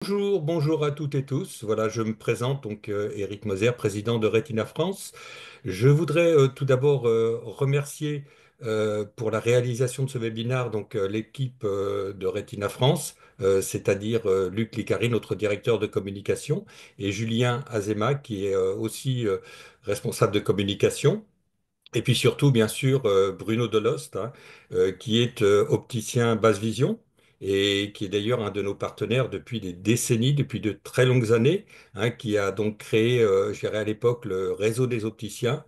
Bonjour, bonjour à toutes et tous. Voilà, je me présente Éric Moser, président de Retina France. Je voudrais tout d'abord remercier pour la réalisation de ce webinaire l'équipe de Retina France, c'est-à-dire Luc Licari, notre directeur de communication, et Julien Azema, qui est aussi responsable de communication. Et puis surtout, bien sûr, Bruno Delost, qui est opticien basse vision et qui est d'ailleurs un de nos partenaires depuis des décennies, depuis de très longues années, qui a donc créé, je dirais à l'époque, le réseau des opticiens.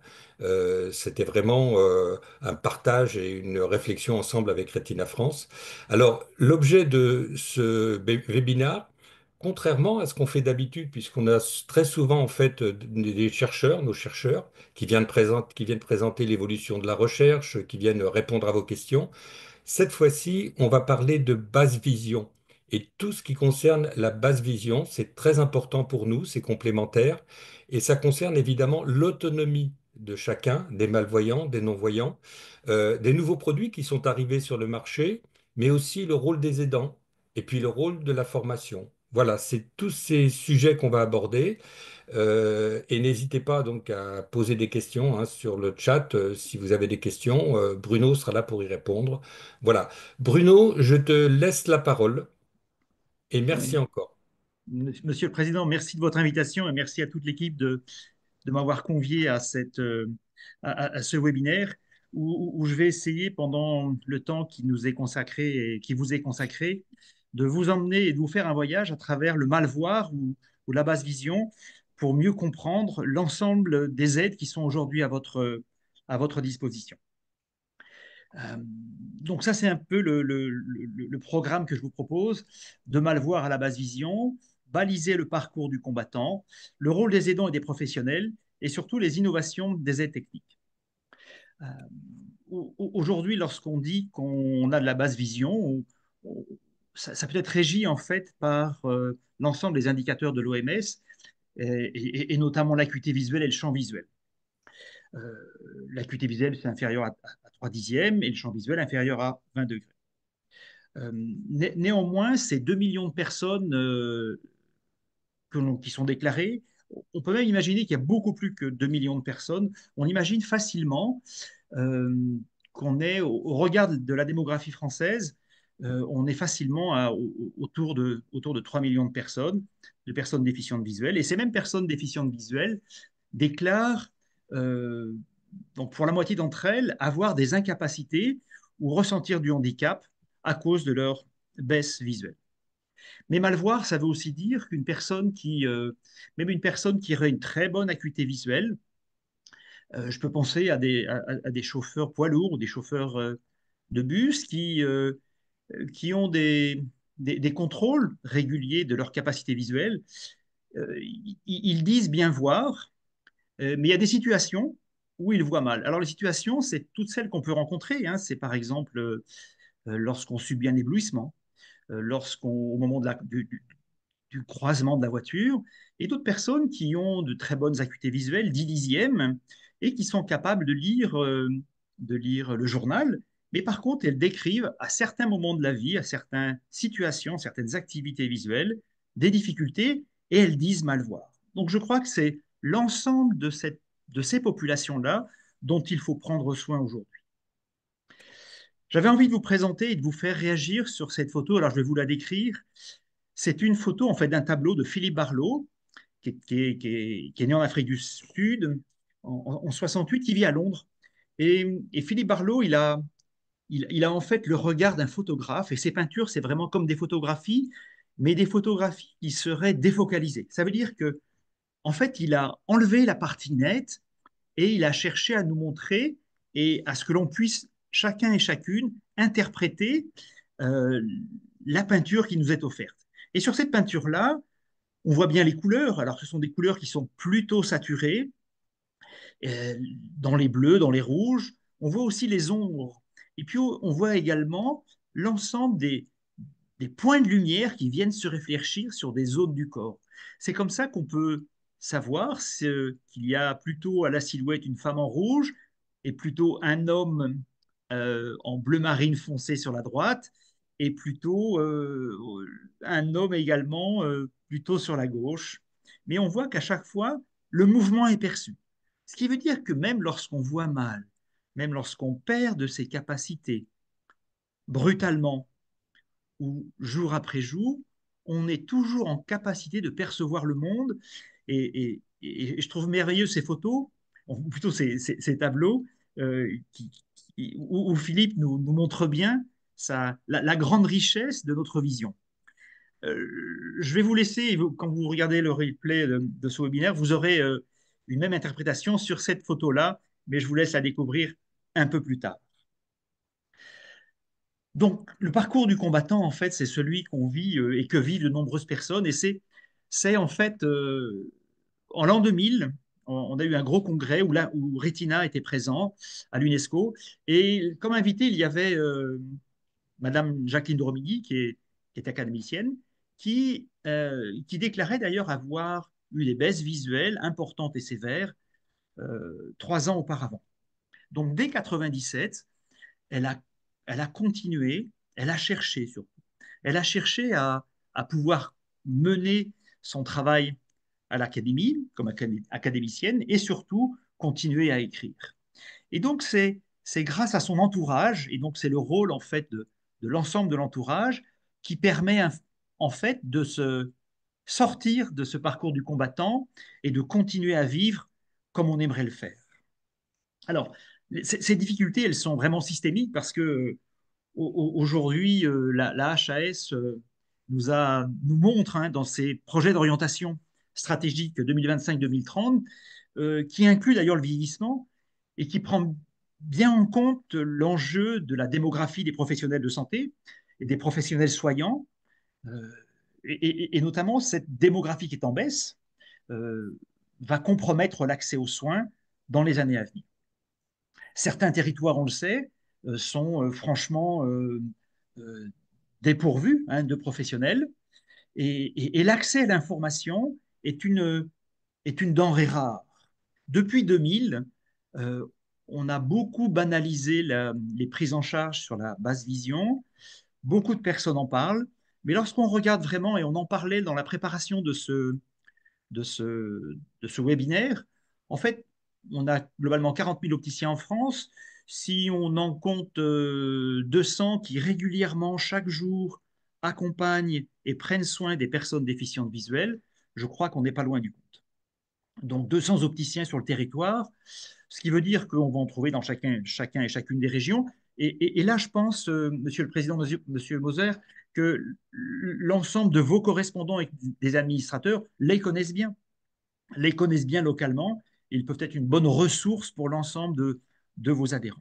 C'était vraiment un partage et une réflexion ensemble avec Retina France. Alors, l'objet de ce webinaire, contrairement à ce qu'on fait d'habitude, puisqu'on a très souvent en fait des chercheurs, nos chercheurs, qui viennent présenter l'évolution de la recherche, qui viennent répondre à vos questions. Cette fois-ci, on va parler de basse vision. Et tout ce qui concerne la basse vision, c'est très important pour nous, c'est complémentaire. Et ça concerne évidemment l'autonomie de chacun, des malvoyants, des non-voyants, des nouveaux produits qui sont arrivés sur le marché, mais aussi le rôle des aidants et puis le rôle de la formation. Voilà, c'est tous ces sujets qu'on va aborder. Et n'hésitez pas donc à poser des questions sur le chat si vous avez des questions. Bruno sera là pour y répondre. Voilà. Bruno, je te laisse la parole et merci Oui. encore. Monsieur le Président, merci de votre invitation et merci à toute l'équipe de m'avoir convié à, à ce webinaire où je vais essayer pendant le temps qui nous est consacré et qui vous est consacré de vous emmener et de vous faire un voyage à travers le mal-voir ou la basse vision pour mieux comprendre l'ensemble des aides qui sont aujourd'hui à votre disposition. Donc ça, c'est un peu le programme que je vous propose, de mal voir à la base vision, baliser le parcours du combattant, le rôle des aidants et des professionnels, et surtout les innovations des aides techniques. Euh, Aujourd'hui, lorsqu'on dit qu'on a de la base vision, ça peut être régi en fait par l'ensemble des indicateurs de l'OMS, et notamment l'acuité visuelle et le champ visuel. Euh, L'acuité visuelle, c'est inférieur à 3 dixièmes et le champ visuel inférieur à 20 degrés. Néanmoins, ces 2 millions de personnes qui sont déclarées, on peut même imaginer qu'il y a beaucoup plus que 2 millions de personnes. On imagine facilement euh, qu'on est, au regard de la démographie française, on est facilement autour de 3 millions de personnes déficientes visuelles. Et ces mêmes personnes déficientes visuelles déclarent, euh, donc pour la moitié d'entre elles, avoir des incapacités ou ressentir du handicap à cause de leur baisse visuelle. Mais mal voir, ça veut aussi dire qu'une personne même une personne qui aurait une très bonne acuité visuelle, je peux penser à des chauffeurs poids lourds ou des chauffeurs de bus qui ont des contrôles réguliers de leur capacité visuelle. Ils disent bien voir, mais il y a des situations où ils voient mal. Alors les situations, c'est toutes celles qu'on peut rencontrer, hein. C'est par exemple lorsqu'on subit un éblouissement, au moment du croisement de la voiture, et d'autres personnes qui ont de très bonnes acuités visuelles, 10 dixièmes, et qui sont capables de lire le journal, mais par contre, elles décrivent à certains moments de la vie, à certaines situations, certaines activités visuelles, des difficultés, et elles disent mal voir. Donc je crois que c'est l'ensemble de ces populations-là dont il faut prendre soin aujourd'hui. J'avais envie de vous présenter et de vous faire réagir sur cette photo. Alors, je vais vous la décrire. C'est une photo en fait d'un tableau de Philippe Barlow, qui est né en Afrique du Sud en 68, qui vit à Londres. Et Philippe Barlow, il a en fait le regard d'un photographe. Et ses peintures, c'est vraiment comme des photographies, mais des photographies qui seraient défocalisées. Ça veut dire que, en fait, il a enlevé la partie nette et il a cherché à nous montrer et à ce que l'on puisse chacun et chacune interpréter euh, la peinture qui nous est offerte. Et sur cette peinture-là, on voit bien les couleurs. Alors, ce sont des couleurs qui sont plutôt saturées, euh, dans les bleus, dans les rouges. On voit aussi les ombres. Et puis, on voit également l'ensemble des points de lumière qui viennent se réfléchir sur des zones du corps. C'est comme ça qu'on peut savoir qu'il y a plutôt à la silhouette une femme en rouge et plutôt un homme en bleu marine foncé sur la droite, et plutôt un homme également plutôt sur la gauche. Mais on voit qu'à chaque fois, le mouvement est perçu. Ce qui veut dire que même lorsqu'on voit mal, même lorsqu'on perd de ses capacités brutalement ou jour après jour, on est toujours en capacité de percevoir le monde. Et je trouve merveilleux ces photos, ou plutôt ces tableaux, où Philippe nous montre bien la grande richesse de notre vision. Je vais vous laisser, quand vous regardez le replay de ce webinaire, vous aurez une même interprétation sur cette photo-là, mais je vous laisse la découvrir un peu plus tard. Donc, le parcours du combattant, en fait, c'est celui qu'on vit et que vivent de nombreuses personnes. Et c'est en fait, en l'an 2000, on a eu un gros congrès où Retina était présent à l'UNESCO. Et comme invité, il y avait Madame Jacqueline de Romilly, qui est académicienne, qui déclarait d'ailleurs avoir eu des baisses visuelles importantes et sévères 3 ans auparavant. Donc, dès 97, elle a, elle a continué, elle a cherché surtout. Elle a cherché à pouvoir mener son travail à l'académie, comme académicienne, et surtout continuer à écrire. Et donc, c'est grâce à son entourage, et donc c'est le rôle en fait de l'ensemble de l'entourage qui permet en fait de se sortir de ce parcours du combattant et de continuer à vivre comme on aimerait le faire. Alors, ces difficultés, elles sont vraiment systémiques parce que aujourd'hui, la HAS nous montre dans ses projets d'orientation stratégique 2025-2030, qui inclut d'ailleurs le vieillissement et qui prend bien en compte l'enjeu de la démographie des professionnels de santé et des professionnels soignants, euh, et notamment cette démographie qui est en baisse va compromettre l'accès aux soins dans les années à venir. Certains territoires, on le sait, sont franchement euh, dépourvus de professionnels et l'accès à l'information est une denrée rare. Depuis 2000, euh, on a beaucoup banalisé les prises en charge sur la basse vision. Beaucoup de personnes en parlent, mais lorsqu'on regarde vraiment, et on en parlait dans la préparation de ce, de ce webinaire, en fait, on a globalement 40 000 opticiens en France. Si on en compte 200 qui régulièrement, chaque jour, accompagnent et prennent soin des personnes déficientes visuelles, je crois qu'on n'est pas loin du compte. Donc 200 opticiens sur le territoire, ce qui veut dire qu'on va en trouver dans chacun et chacune des régions. Et là, je pense, Monsieur le Président, Monsieur Moser, que l'ensemble de vos correspondants et des administrateurs les connaissent bien localement, et ils peuvent être une bonne ressource pour l'ensemble de vos adhérents.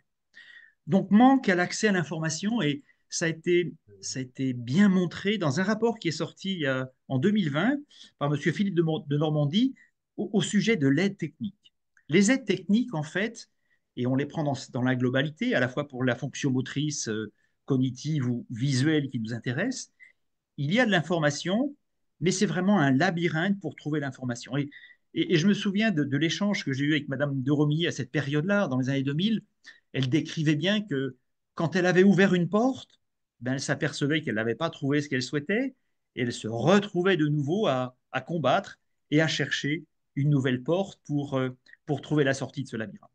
Donc, manque à l'accès à l'information, et ça a été bien montré dans un rapport qui est sorti en 2020 par M. Philippe de Normandie au sujet de l'aide technique. Les aides techniques, en fait, et on les prend dans la globalité, à la fois pour la fonction motrice, cognitive ou visuelle qui nous intéresse, il y a de l'information, mais c'est vraiment un labyrinthe pour trouver l'information. Et je me souviens de l'échange que j'ai eu avec Madame de Romilly à cette période-là, dans les années 2000. Elle décrivait bien que quand elle avait ouvert une porte, ben, elle s'apercevait qu'elle n'avait pas trouvé ce qu'elle souhaitait, et elle se retrouvait de nouveau à combattre et à chercher une nouvelle porte pour trouver la sortie de ce labyrinthe.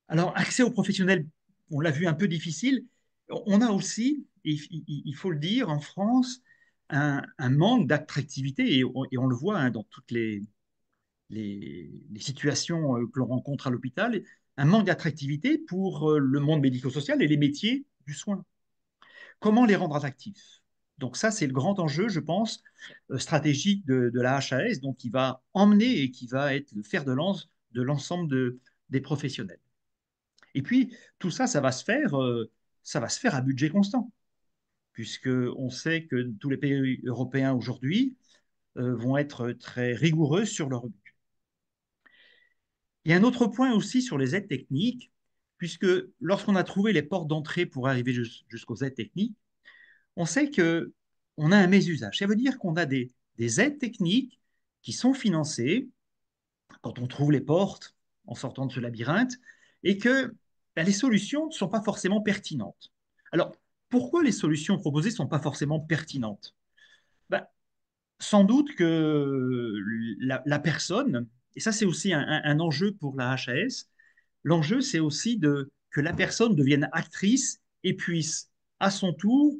Alors, accès aux professionnels, on l'a vu un peu difficile. On a aussi, il faut le dire, en France, un manque d'attractivité, et on le voit dans toutes les situations que l'on rencontre à l'hôpital, un manque d'attractivité pour le monde médico-social et les métiers du soin. Comment les rendre attractifs? Donc ça, c'est le grand enjeu, je pense, stratégique de la HAS, donc qui va emmener et qui va être le fer de lance de l'ensemble des professionnels. Et puis, tout ça, ça va se faire à budget constant, puisqu'on sait que tous les pays européens aujourd'hui vont être très rigoureux sur leur budget. Il y a un autre point aussi sur les aides techniques, puisque lorsqu'on a trouvé les portes d'entrée pour arriver jusqu'aux aides techniques, on sait qu'on a un mésusage. Ça veut dire qu'on a des aides techniques qui sont financées quand on trouve les portes en sortant de ce labyrinthe, et que ben, les solutions ne sont pas forcément pertinentes. Alors, pourquoi les solutions proposées ne sont pas forcément pertinentes? Ben, sans doute que la personne, et ça c'est aussi un enjeu pour la HAS, l'enjeu c'est aussi que la personne devienne actrice et puisse à son tour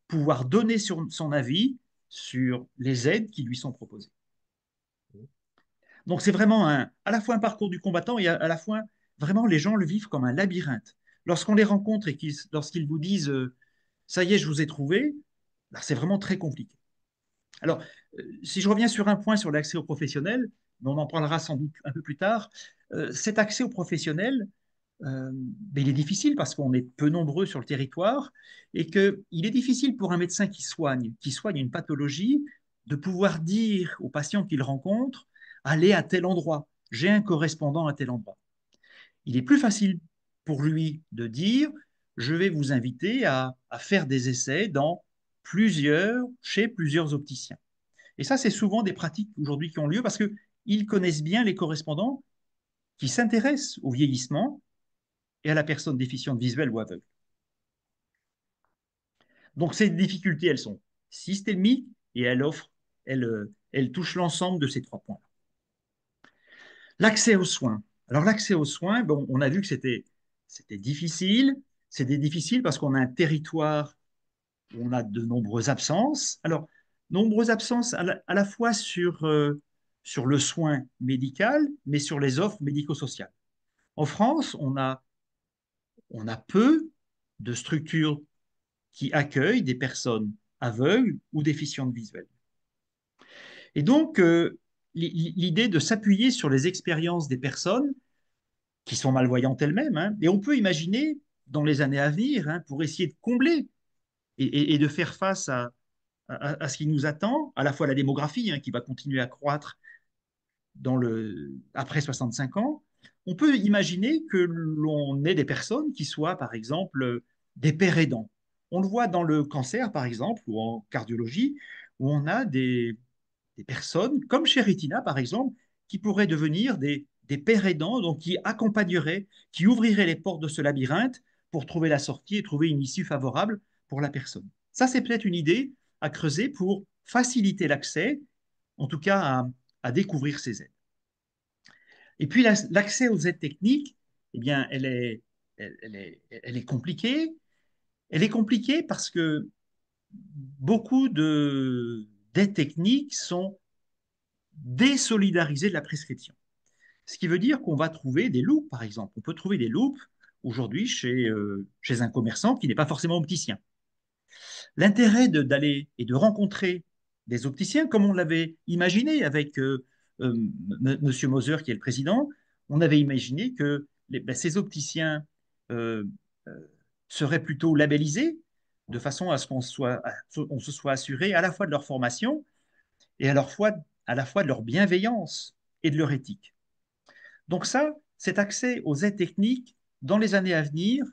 pouvoir donner son avis sur les aides qui lui sont proposées. Donc c'est vraiment à la fois un parcours du combattant et à la fois vraiment les gens le vivent comme un labyrinthe. Lorsqu'on les rencontre et lorsqu'ils vous disent ça y est, je vous ai trouvé, ben, c'est vraiment très compliqué. Alors, si je reviens sur un point sur l'accès aux professionnels, mais on en parlera sans doute un peu plus tard, cet accès aux professionnels, ben, il est difficile parce qu'on est peu nombreux sur le territoire et qu'il est difficile pour un médecin qui soigne une pathologie, de pouvoir dire aux patients qu'il rencontre, allez à tel endroit, j'ai un correspondant à tel endroit. Il est plus facile pour lui de dire, je vais vous inviter à faire des essais chez plusieurs opticiens. Et ça, c'est souvent des pratiques aujourd'hui qui ont lieu parce qu'ils connaissent bien les correspondants qui s'intéressent au vieillissement et à la personne déficiente visuelle ou aveugle. Donc ces difficultés, elles sont systémiques et elles touchent l'ensemble de ces trois points. L'accès aux soins. Alors l'accès aux soins, bon, on a vu que c'était difficile. C'était difficile parce qu'on a un territoire où on a de nombreuses absences. Alors, nombreuses absences à la fois sur le soin médical, mais sur les offres médico-sociales. En France, on a peu de structures qui accueillent des personnes aveugles ou déficientes visuelles. Et donc, l'idée de s'appuyer sur les expériences des personnes qui sont malvoyantes elles-mêmes, hein, et on peut imaginer dans les années à venir, hein, pour essayer de combler et de faire face à ce qui nous attend, à la fois la démographie hein, qui va continuer à croître après 65 ans, on peut imaginer que l'on ait des personnes qui soient, par exemple, des pères aidants. On le voit dans le cancer, par exemple, ou en cardiologie, où on a des personnes, comme chez Retina, par exemple, qui pourraient devenir des pères aidants, donc qui accompagneraient, qui ouvriraient les portes de ce labyrinthe pour trouver la sortie et trouver une issue favorable pour la personne. Ça, c'est peut-être une idée à creuser pour faciliter l'accès, en tout cas à découvrir ces aides. Et puis l'accès aux aides techniques, eh bien, elle est compliquée. Elle est compliquée parce que beaucoup d'aides techniques sont désolidarisées de la prescription. Ce qui veut dire qu'on va trouver des loupes, par exemple. On peut trouver des loupes aujourd'hui chez un commerçant qui n'est pas forcément opticien. L'intérêt d'aller et de rencontrer des opticiens, comme on l'avait imaginé avec M. Moser, qui est le président, on avait imaginé que ces opticiens euh, euh, seraient plutôt labellisés, de façon à ce on se soit assuré à la fois de leur formation et à la fois de leur bienveillance et de leur éthique. Donc ça, cet accès aux aides techniques, dans les années à venir,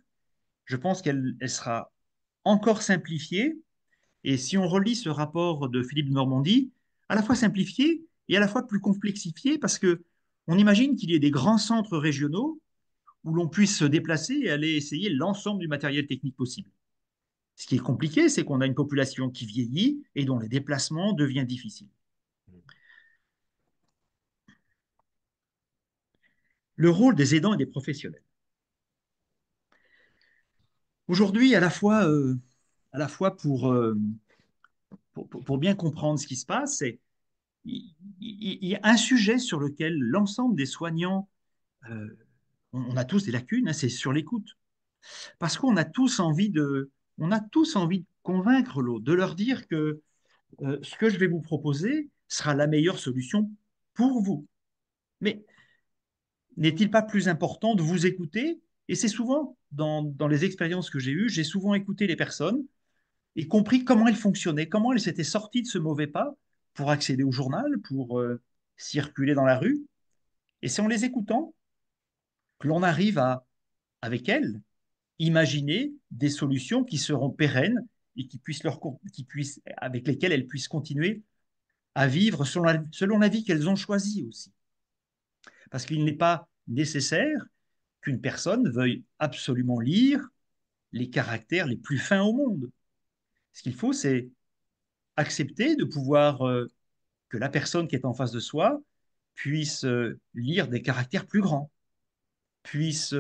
je pense qu'elle sera encore simplifiée et si on relit ce rapport de Philippe de Normandie, à la fois simplifié et à la fois plus complexifié, parce que on imagine qu'il y ait des grands centres régionaux où l'on puisse se déplacer et aller essayer l'ensemble du matériel technique possible. Ce qui est compliqué, c'est qu'on a une population qui vieillit et dont les déplacements deviennent difficiles. Le rôle des aidants et des professionnels. Aujourd'hui, à la fois pour bien comprendre ce qui se passe, il y a un sujet sur lequel l'ensemble des soignants on a tous des lacunes, hein, c'est sur l'écoute. Parce qu'on a tous envie on a tous envie de convaincre l'autre, de leur dire que ce que je vais vous proposer sera la meilleure solution pour vous. Mais n'est-il pas plus important de vous écouter? Et c'est souvent, dans les expériences que j'ai eues, j'ai souvent écouté les personnes et compris comment elles fonctionnaient, comment elles s'étaient sorties de ce mauvais pas pour accéder au journal, pour circuler dans la rue. Et c'est en les écoutant que l'on arrive avec elles, imaginer des solutions qui seront pérennes et avec lesquelles elles puissent continuer à vivre selon la vie qu'elles ont choisie aussi. Parce qu'il n'est pas nécessaire qu'une personne veuille absolument lire les caractères les plus fins au monde. Ce qu'il faut, c'est accepter de pouvoir que la personne qui est en face de soi puisse lire des caractères plus grands, puisse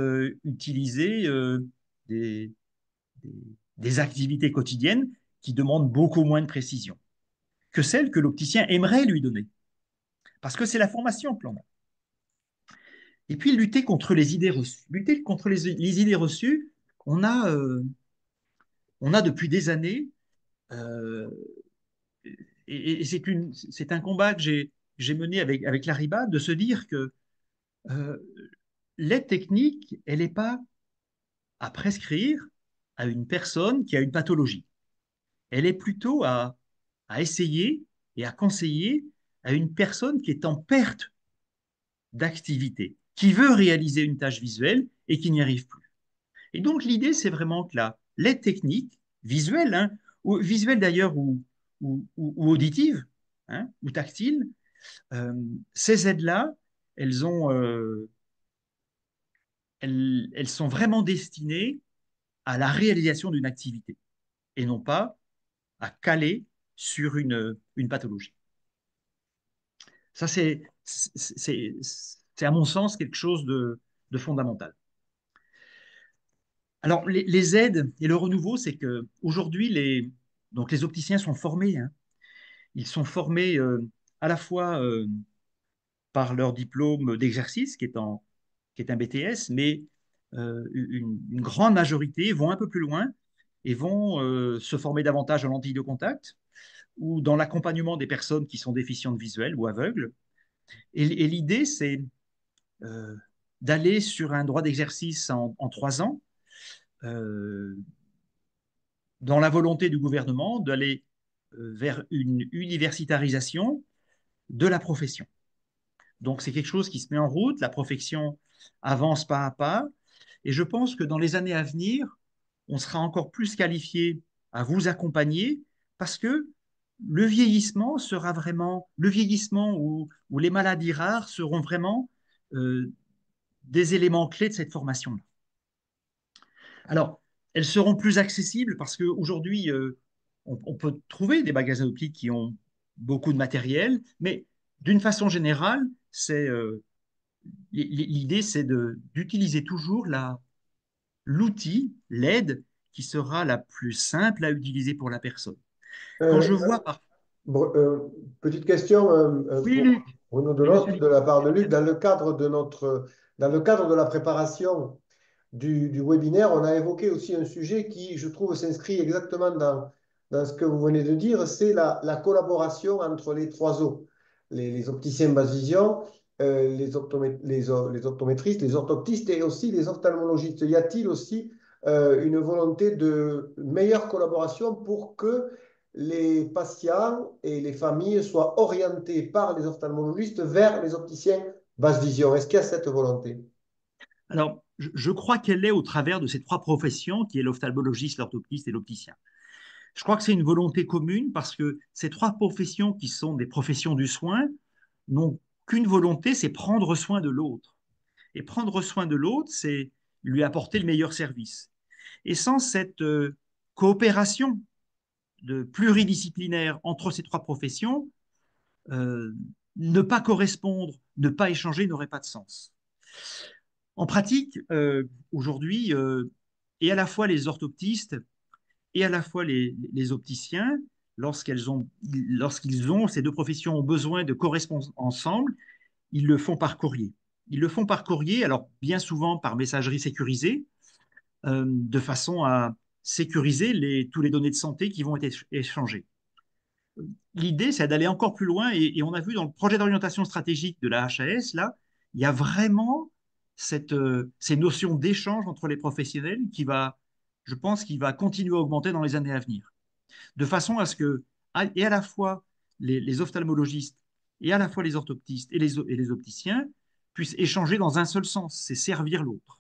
utiliser des, des, des activités quotidiennes qui demandent beaucoup moins de précision que celles que l'opticien aimerait lui donner, parce que c'est la formation que l'on a. Et puis lutter contre les idées reçues. Lutter contre les idées reçues, on a, euh, on a depuis des années, euh, et c'est un combat que j'ai mené avec Lariba, de se dire que euh, l'aide technique, elle n'est pas à prescrire à une personne qui a une pathologie. Elle est plutôt à essayer et à conseiller à une personne qui est en perte d'activité, qui veut réaliser une tâche visuelle et qui n'y arrive plus. Et donc l'idée, c'est vraiment que l'aide technique, visuelle, hein, ou visuelle d'ailleurs ou auditive, hein, ou tactile, euh, ces aides-là, elles, ont, elles sont vraiment destinées à la réalisation d'une activité et non pas à caler sur une pathologie. Ça, c'est à mon sens quelque chose de fondamental. Alors, les aides et le renouveau, c'est que aujourd'hui, donc les opticiens sont formés, hein. Ils sont formés à la fois par leur diplôme d'exercice, qui est un BTS, mais une grande majorité vont un peu plus loin et vont se former davantage en lentilles de contact ou dans l'accompagnement des personnes qui sont déficientes visuelles ou aveugles. Et l'idée, c'est euh, d'aller sur un droit d'exercice en 3 ans, euh, dans la volonté du gouvernement d'aller vers une universitarisation de la profession. Donc c'est quelque chose qui se met en route, la profession avance pas à pas, et je pense que dans les années à venir, on sera encore plus qualifié à vous accompagner parce que le vieillissement sera vraiment, le vieillissement ou les maladies rares seront vraiment des éléments clés de cette formation-là. Alors, elles seront plus accessibles parce qu'aujourd'hui, on peut trouver des magasins optiques qui ont beaucoup de matériel, mais d'une façon générale, l'idée, c'est d'utiliser toujours l'outil, l'aide qui sera la plus simple à utiliser pour la personne. Quand Euh, je vois par... Br- euh, Petite question Oui, pour Luc, Bruno oui, monsieur Delotte Luc. de la part de Luc. Dans le cadre de la préparation du webinaire, on a évoqué aussi un sujet qui, je trouve, s'inscrit exactement dans ce que vous venez de dire, c'est la collaboration entre les trois O, les opticiens basse vision, les optométristes, les orthoptistes et aussi les ophtalmologistes. Y a-t-il aussi une volonté de meilleure collaboration pour que les patients et les familles soient orientés par les ophtalmologistes vers les opticiens basse vision? Est-ce qu'il y a cette volonté? Alors, je crois qu'elle est au travers de ces trois professions, qui est l'ophtalmologiste, l'orthoptiste et l'opticien. Je crois que c'est une volonté commune parce que ces trois professions qui sont des professions du soin n'ont qu'une volonté, c'est prendre soin de l'autre. Et prendre soin de l'autre, c'est lui apporter le meilleur service. Et sans cette coopération pluridisciplinaire entre ces trois professions, euh, ne pas correspondre, ne pas échanger n'aurait pas de sens. En pratique, aujourd'hui, et à la fois les orthoptistes et à la fois les opticiens, lorsqu'ils ont, ces deux professions ont besoin de correspondre ensemble, ils le font par courrier. Ils le font par courrier, alors bien souvent par messagerie sécurisée, de façon à sécuriser tous les données de santé qui vont être échangées. L'idée, c'est d'aller encore plus loin, et on a vu dans le projet d'orientation stratégique de la HAS, là, il y a vraiment ces notions d'échange entre les professionnels je pense, qui va continuer à augmenter dans les années à venir, de façon à ce que, et à la fois les ophtalmologistes, et à la fois les orthoptistes et les opticiens puissent échanger dans un seul sens, c'est servir l'autre.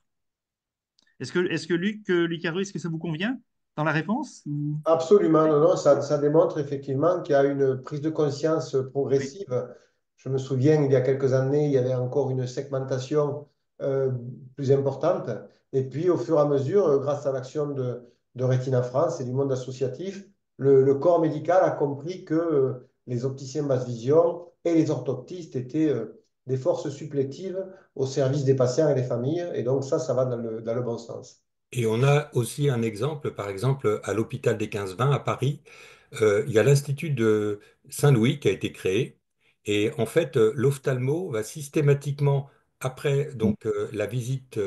Est-ce que Luc Harry, est-ce que ça vous convient dans la réponse ou... Absolument, non, non, ça démontre effectivement qu'il y a une prise de conscience Oui. progressive. Je me souviens, il y a quelques années, il y avait encore une segmentation euh, plus importante. Et puis, au fur et à mesure, grâce à l'action de Rétina France et du monde associatif, le corps médical a compris que les opticiens basse vision et les orthoptistes étaient des forces supplétives au service des patients et des familles. Et donc, ça va dans le bon sens. Et on a aussi un exemple, par exemple, à l'hôpital des 15-20 à Paris, il y a l'Institut de Saint-Louis qui a été créé. Et en fait, l'ophtalmo va systématiquement, après la visite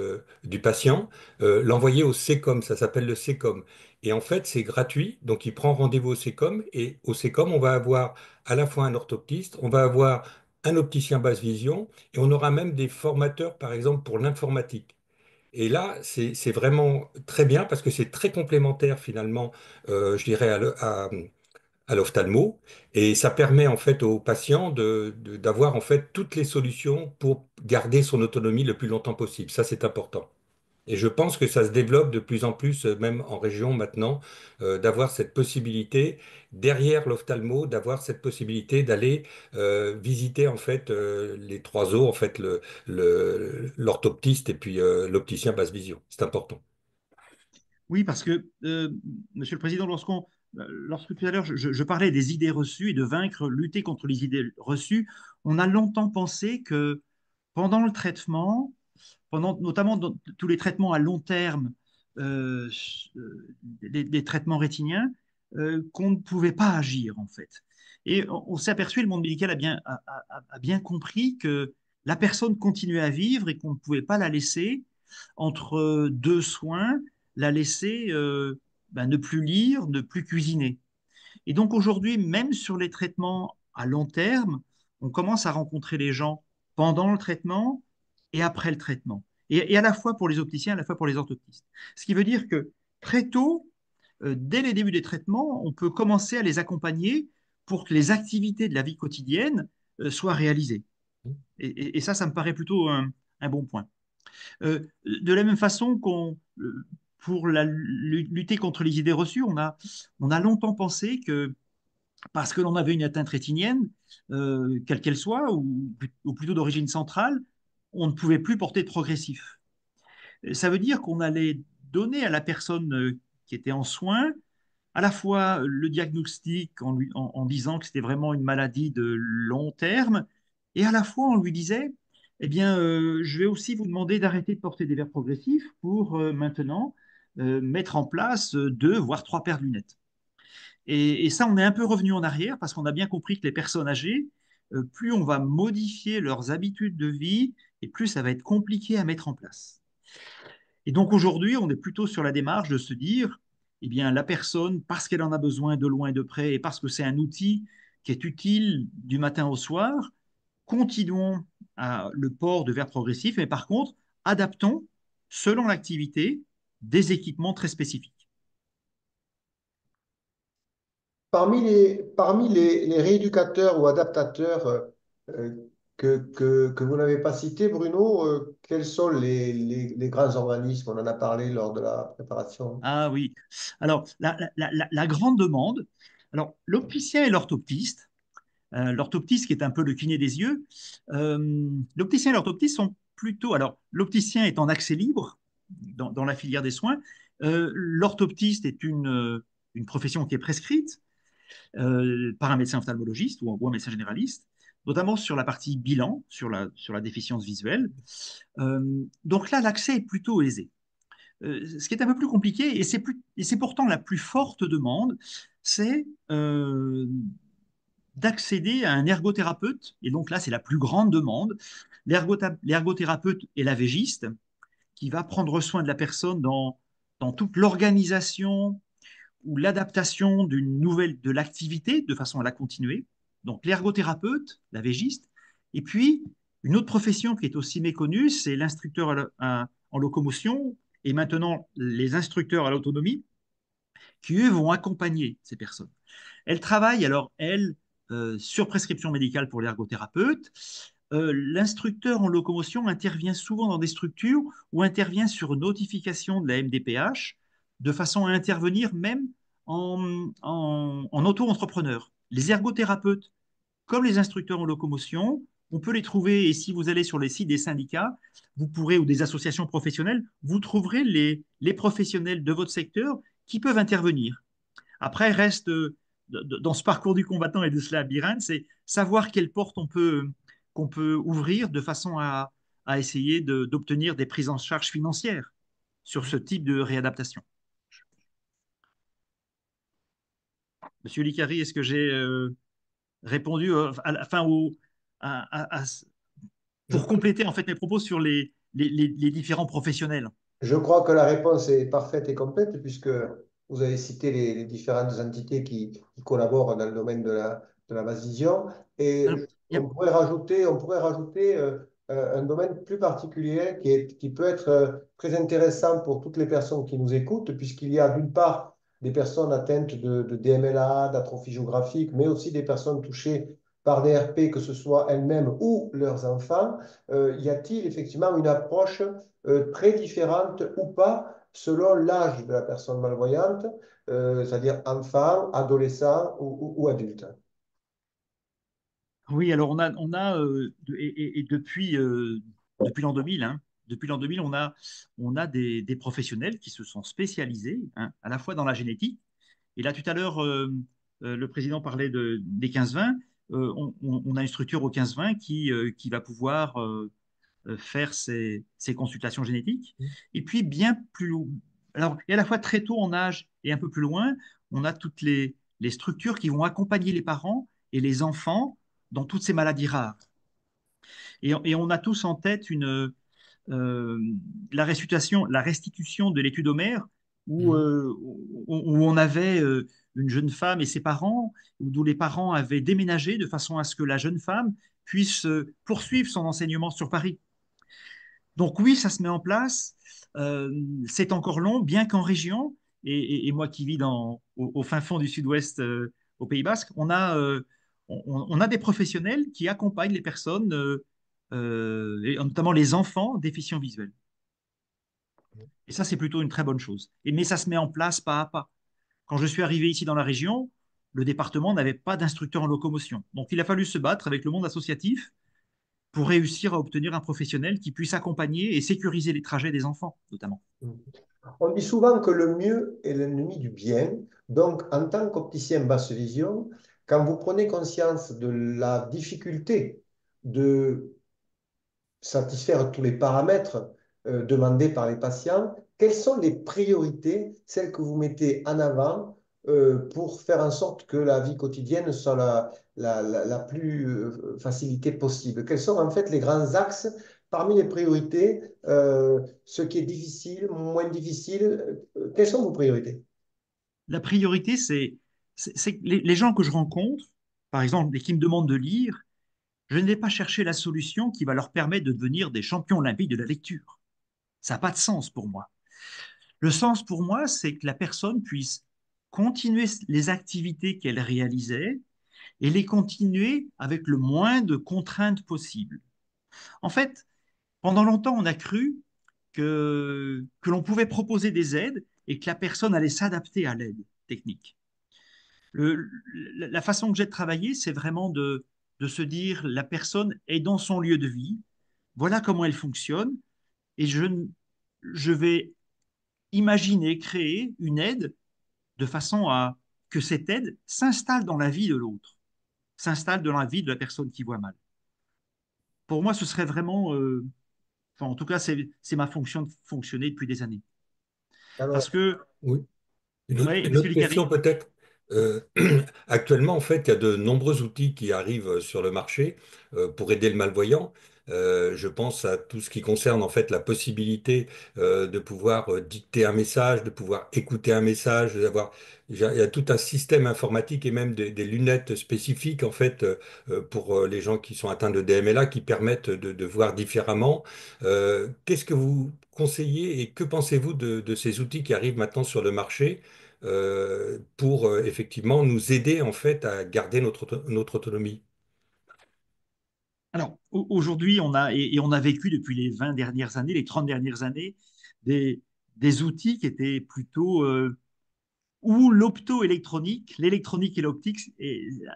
du patient, l'envoyer au SECOM. Ça s'appelle le SECOM. Et en fait, c'est gratuit. Donc, il prend rendez-vous au SECOM. Et au SECOM, on va avoir à la fois un orthoptiste, on va avoir un opticien basse vision, et on aura même des formateurs, par exemple, pour l'informatique. Et là, c'est vraiment très bien parce que c'est très complémentaire finalement, je dirais, à l'ophtalmo. Et ça permet en fait aux patients d'avoir en fait toutes les solutions pour garder son autonomie le plus longtemps possible. Ça, c'est important. Et je pense que ça se développe de plus en plus, même en région maintenant, d'avoir cette possibilité, derrière l'ophtalmo, d'avoir cette possibilité d'aller visiter en fait les trois os, en fait l'orthoptiste et puis l'opticien basse vision. C'est important. Oui, parce que, Monsieur le Président, lorsque tout à l'heure je parlais des idées reçues et de vaincre, lutter contre les idées reçues, on a longtemps pensé que pendant le traitement, pendant notamment dans tous les traitements à long terme, euh, les traitements rétiniens, qu'on ne pouvait pas agir en fait. Et on s'est aperçu, le monde médical a bien compris que la personne continuait à vivre et qu'on ne pouvait pas la laisser entre deux soins, la laisser ne plus lire, ne plus cuisiner. Et donc aujourd'hui, même sur les traitements à long terme, on commence à rencontrer les gens pendant le traitement et après le traitement. Et à la fois pour les opticiens, à la fois pour les orthoptistes. Ce qui veut dire que très tôt, dès les débuts des traitements, on peut commencer à les accompagner pour que les activités de la vie quotidienne soient réalisées. Et ça, ça me paraît plutôt un bon point. De la même façon pour lutter contre les idées reçues, on a longtemps pensé que parce que l'on avait une atteinte rétinienne, quelle qu'elle soit, ou plutôt d'origine centrale, on ne pouvait plus porter de progressif. Ça veut dire qu'on allait donner à la personne qui était en soins à la fois le diagnostic en disant que c'était vraiment une maladie de long terme, et à la fois on lui disait, eh bien, je vais aussi vous demander d'arrêter de porter des verres progressifs pour maintenant mettre en place deux, voire trois paires de lunettes. Et ça, on est un peu revenu en arrière parce qu'on a bien compris que les personnes âgées, plus on va modifier leurs habitudes de vie, et plus ça va être compliqué à mettre en place. Et donc aujourd'hui, on est plutôt sur la démarche de se dire, eh bien, la personne, parce qu'elle en a besoin de loin et de près, et parce que c'est un outil qui est utile du matin au soir, continuons le port de verres progressifs, mais par contre, adaptons, selon l'activité, des équipements très spécifiques. Parmi les rééducateurs ou adaptateurs que vous n'avez pas cités, Bruno, quels sont les grands organismes? On en a parlé lors de la préparation. Ah oui. Alors, la grande demande, alors l'opticien et l'orthoptiste, l'orthoptiste qui est un peu le kiné des yeux, l'opticien et l'orthoptiste sont plutôt, alors l'opticien est en accès libre dans la filière des soins, l'orthoptiste est une profession qui est prescrite par un médecin ophtalmologiste ou un médecin généraliste, notamment sur la partie bilan, sur la déficience visuelle. Donc là, l'accès est plutôt aisé. Ce qui est un peu plus compliqué, et c'est pourtant la plus forte demande, c'est d'accéder à un ergothérapeute. Et donc là, c'est la plus grande demande. L'ergothérapeute est l'AVGiste qui va prendre soin de la personne dans toute l'organisation ou l'adaptation d'une nouvelle de l'activité de façon à la continuer. Donc l'ergothérapeute, l'AVGiste. Et puis, une autre profession qui est aussi méconnue, c'est l'instructeur en locomotion et maintenant les instructeurs à l'autonomie qui, eux, vont accompagner ces personnes. Elles travaillent, alors, elles, sur prescription médicale pour l'ergothérapeute. L'instructeur en locomotion intervient souvent dans des structures ou intervient sur notification de la MDPH de façon à intervenir même en auto-entrepreneur. Les ergothérapeutes, comme les instructeurs en locomotion, on peut les trouver, et si vous allez sur les sites des syndicats, vous pourrez, ou des associations professionnelles, vous trouverez les professionnels de votre secteur qui peuvent intervenir. Après, reste dans ce parcours du combattant et de ce labyrinthe, c'est savoir quelle porte qu'on peut ouvrir de façon à essayer d'obtenir des prises en charge financières sur ce type de réadaptation. Monsieur Licari, est-ce que j'ai répondu enfin, Je, pour compléter en fait mes propos sur les différents professionnels? Je crois que la réponse est parfaite et complète puisque vous avez cité les différentes entités qui collaborent dans le domaine de la mass vision. Et Alors, on pourrait rajouter un domaine plus particulier qui peut être très intéressant pour toutes les personnes qui nous écoutent, puisqu'il y a d'une part des personnes atteintes de DMLA, d'atrophie géographique, mais aussi des personnes touchées par des RP, que ce soit elles-mêmes ou leurs enfants. Y a-t-il effectivement une approche très différentes ou pas selon l'âge de la personne malvoyante, c'est-à-dire enfant, adolescent ou adulte. oui, alors et depuis l'an 2000, hein, depuis l'an 2000, on a des professionnels qui se sont spécialisés, hein, à la fois dans la génétique. Et là, tout à l'heure, le président parlait des 15-20. On a une structure au 15-20 qui va pouvoir faire ces consultations génétiques. Et puis, bien plus loin, alors, et à la fois très tôt en âge et un peu plus loin, on a toutes les structures qui vont accompagner les parents et les enfants dans toutes ces maladies rares. Et on a tous en tête euh, la restitution de l'étude Homère, Mhm. où on avait une jeune femme et ses parents, d'où les parents avaient déménagé de façon à ce que la jeune femme puisse poursuivre son enseignement sur Paris. Donc oui, ça se met en place. C'est encore long, bien qu'en région, et moi qui vis au fin fond du sud-ouest, au Pays Basque, on a des professionnels qui accompagnent les personnes, et notamment les enfants déficients visuels. Et ça, c'est plutôt une très bonne chose. Mais ça se met en place pas à pas. Quand je suis arrivé ici dans la région, le département n'avait pas d'instructeur en locomotion. Donc il a fallu se battre avec le monde associatif pour réussir à obtenir un professionnel qui puisse accompagner et sécuriser les trajets des enfants, notamment. On dit souvent que le mieux est l'ennemi du bien. Donc, en tant qu'opticien basse vision, quand vous prenez conscience de la difficulté de satisfaire tous les paramètres demandés par les patients, quelles sont les priorités, celles que vous mettez en avant pour faire en sorte que la vie quotidienne soit la plus facilitée possible? Quels sont en fait les grands axes parmi les priorités, ce qui est difficile, moins difficile? Quelles sont vos priorités? La priorité, c'est que les gens que je rencontre, par exemple, et qui me demandent de lire, je ne vais pas chercher la solution qui va leur permettre de devenir des champions olympiques de la lecture. Ça n'a pas de sens pour moi. Le sens pour moi, c'est que la personne puisse continuer les activités qu'elle réalisait et les continuer avec le moins de contraintes possible. En fait, pendant longtemps, on a cru que l'on pouvait proposer des aides et que la personne allait s'adapter à l'aide technique. Le, la façon que j'ai de travailler, c'est vraiment de se dire la personne est dans son lieu de vie, voilà comment elle fonctionne, et je vais imaginer, créer une aide de façon à que cette aide s'installe dans la vie de l'autre, s'installe dans la vie de la personne qui voit mal. Pour moi, ce serait vraiment, enfin, en tout cas, c'est ma fonction de fonctionner depuis des années. Parce Alors, que, Oui. oui, Une monsieur autre question Licari, peut-être. Euh, Actuellement, en fait, il y a de nombreux outils qui arrivent sur le marché pour aider le malvoyant. Je pense à tout ce qui concerne en fait la possibilité de pouvoir dicter un message, de pouvoir écouter un message, d'avoir. Il y a tout un système informatique et même des lunettes spécifiques en fait pour les gens qui sont atteints de DMLA qui permettent de voir différemment. Qu'est-ce que vous conseillez et que pensez-vous de ces outils qui arrivent maintenant sur le marché? Pour effectivement nous aider en fait à garder notre autonomie. alors aujourd'hui, et on a vécu depuis les 20 dernières années, les 30 dernières années, des, des outils qui étaient plutôt où l'optoélectronique, l'électronique et l'optique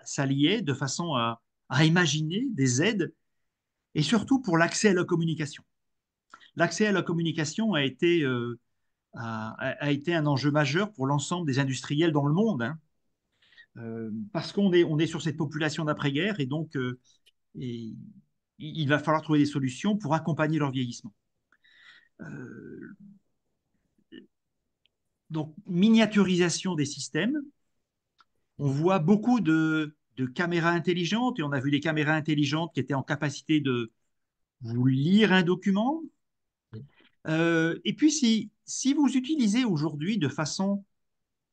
s'alliaient de façon à imaginer des aides et surtout pour l'accès à la communication. L'accès à la communication a été un enjeu majeur pour l'ensemble des industriels dans le monde, hein, parce on est sur cette population d'après-guerre et donc et il va falloir trouver des solutions pour accompagner leur vieillissement. Euh, donc, miniaturisation des systèmes. On voit beaucoup de caméras intelligentes et on a vu des caméras intelligentes qui étaient en capacité de vous lire un document. Et puis, si vous utilisez aujourd'hui de façon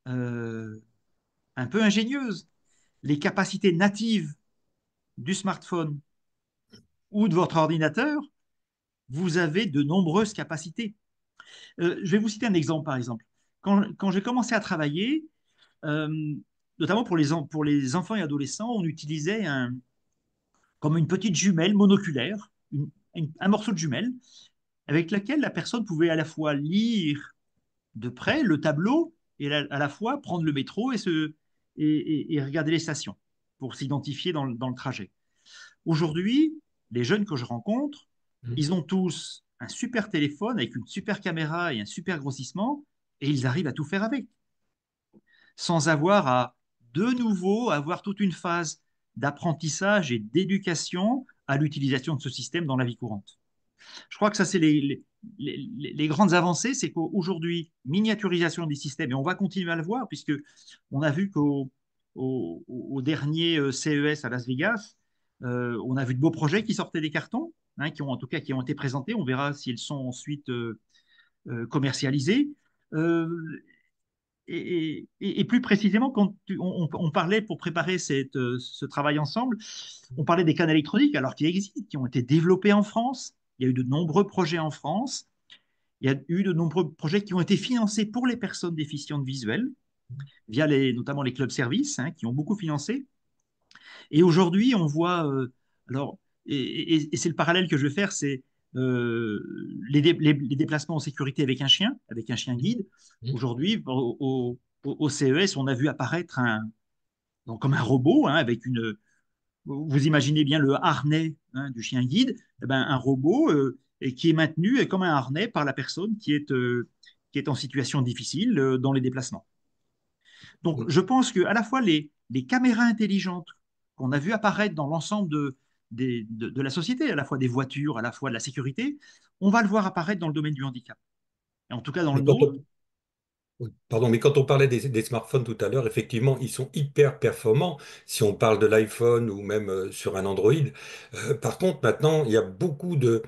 euh, un peu ingénieuse les capacités natives du smartphone ou de votre ordinateur, vous avez de nombreuses capacités. Je vais vous citer un exemple, par exemple. Quand j'ai commencé à travailler, euh, notamment pour les enfants et adolescents, on utilisait comme une petite jumelle monoculaire, un morceau de jumelle, avec laquelle la personne pouvait à la fois lire de près le tableau et à la fois prendre le métro et regarder les stations pour s'identifier dans le trajet. Aujourd'hui, les jeunes que je rencontre, ils ont tous un super téléphone avec une super caméra et un super grossissement et ils arrivent à tout faire avec, sans avoir à de nouveau avoir toute une phase d'apprentissage et d'éducation à l'utilisation de ce système dans la vie courante. Je crois que ça, c'est les grandes avancées, c'est qu'aujourd'hui, miniaturisation des systèmes, et on va continuer à le voir, puisque on a vu qu'au dernier CES à Las Vegas, on a vu de beaux projets qui sortaient des cartons, hein, qui ont en tout cas qui ont été présentés. On verra s'ils sont ensuite commercialisés. Euh, et plus précisément, quand on parlait pour préparer ce travail ensemble, on parlait des canaux électroniques, alors qu'ils existent, qui ont été développés en France. Il y a eu de nombreux projets en France. Il y a eu de nombreux projets qui ont été financés pour les personnes déficientes visuelles, via notamment les clubs services, hein, qui ont beaucoup financé. Et aujourd'hui, on voit, alors, et c'est le parallèle que je vais faire, c'est les déplacements en sécurité avec un chien guide. Aujourd'hui, au CES, on a vu apparaître donc comme un robot, hein, avec vous imaginez bien le harnais, hein, du chien guide, eh ben, un robot et qui est maintenu comme un harnais par la personne qui est en situation difficile dans les déplacements. Donc, je pense que à la fois les caméras intelligentes qu'on a vu apparaître dans l'ensemble de la société, à la fois des voitures, à la fois de la sécurité, on va le voir apparaître dans le domaine du handicap. Et en tout cas, dans le Mais quand nôtre. on, Oui, pardon, mais quand on parlait des smartphones tout à l'heure, effectivement, ils sont hyper performants si on parle de l'iPhone ou même sur un Android. Par contre, maintenant, il y a beaucoup de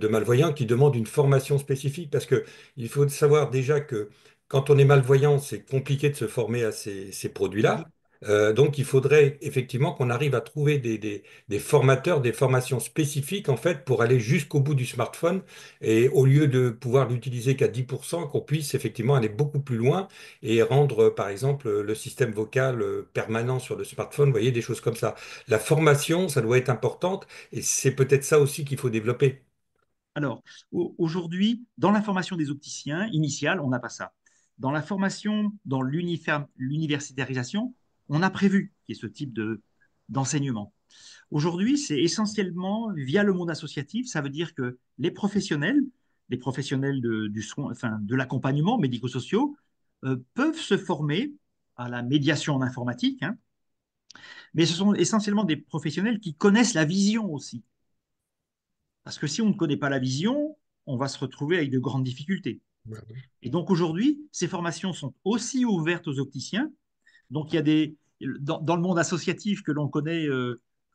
malvoyants qui demandent une formation spécifique parce que il faut savoir déjà que quand on est malvoyant, c'est compliqué de se former à ces produits-là. Donc, il faudrait effectivement qu'on arrive à trouver des formateurs, des formations spécifiques en fait pour aller jusqu'au bout du smartphone et au lieu de pouvoir l'utiliser qu'à 10%, qu'on puisse effectivement aller beaucoup plus loin et rendre, par exemple, le système vocal permanent sur le smartphone, vous voyez, des choses comme ça. La formation, ça doit être importante et c'est peut-être ça aussi qu'il faut développer. Alors, aujourd'hui, dans la formation des opticiens initiale, on n'a pas ça. Dans la formation, dans l'universitarisation, on a prévu qu'il y ait ce type d'enseignement. Aujourd'hui, c'est essentiellement via le monde associatif. Ça veut dire que les professionnels du soin, enfin, de l'accompagnement médico-sociaux, peuvent se former à la médiation en informatique, hein, mais ce sont essentiellement des professionnels qui connaissent la vision aussi. Parce que si on ne connaît pas la vision, on va se retrouver avec de grandes difficultés. Et donc aujourd'hui, ces formations sont aussi ouvertes aux opticiens. Donc il y a dans le monde associatif que l'on connaît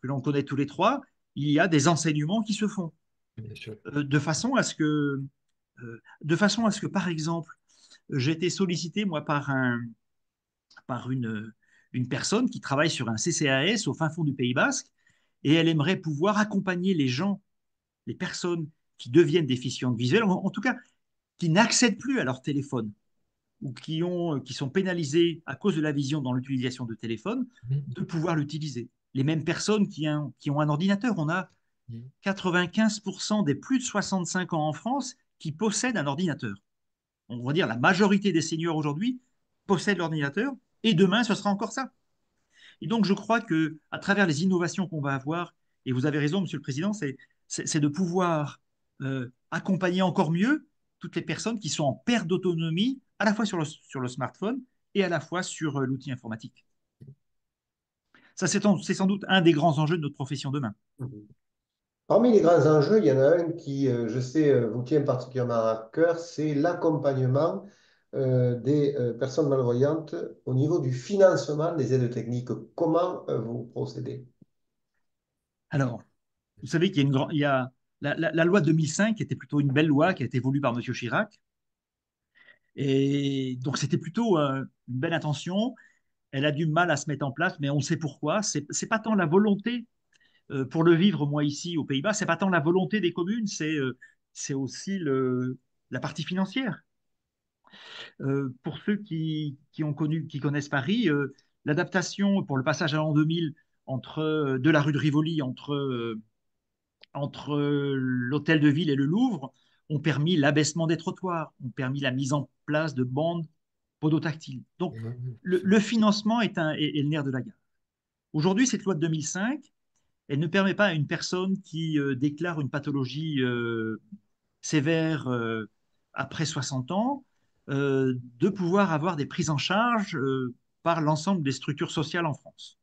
tous les trois, il y a des enseignements qui se font Bien sûr. de façon à ce que, par exemple, j'ai été sollicité moi par une personne qui travaille sur un CCAS au fin fond du Pays Basque et elle aimerait pouvoir accompagner les gens, les personnes qui deviennent déficientes visuelles, en tout cas qui n'accèdent plus à leur téléphone ou qui sont pénalisés à cause de la vision dans l'utilisation de téléphone, de pouvoir l'utiliser. Les mêmes personnes qui ont un ordinateur, on a 95% des plus de 65 ans en France qui possèdent un ordinateur. On va dire la majorité des seniors aujourd'hui possèdent l'ordinateur et demain ce sera encore ça. Et donc je crois que à travers les innovations qu'on va avoir, et vous avez raison, Monsieur le Président, c'est c'est de pouvoir accompagner encore mieux toutes les personnes qui sont en perte d'autonomie, à la fois sur le smartphone et à la fois sur l'outil informatique. Ça, c'est sans doute un des grands enjeux de notre profession demain. Parmi les grands enjeux, il y en a un qui, je sais, vous tient particulièrement à cœur, c'est l'accompagnement des personnes malvoyantes au niveau du financement des aides techniques. Comment vous procédez? Alors, vous savez qu'il y a, il y a la loi de 2005 qui était plutôt une belle loi qui a été voulue par M. Chirac. Et donc, c'était plutôt une belle intention. Elle a du mal à se mettre en place, mais on sait pourquoi. C'est pas tant la volonté pour le vivre, moi, ici, aux Pays-Bas, c'est pas tant la volonté des communes, c'est aussi la partie financière. Pour ceux qui ont connu, qui connaissent Paris, l'adaptation pour le passage à l'an 2000 de la rue de Rivoli entre l'hôtel de ville et le Louvre ont permis l'abaissement des trottoirs, ont permis la mise en place de bandes podotactiles. Donc, le financement est le nerf de la guerre. Aujourd'hui, cette loi de 2005, elle ne permet pas à une personne qui déclare une pathologie sévère après 60 ans de pouvoir avoir des prises en charge par l'ensemble des structures sociales en France.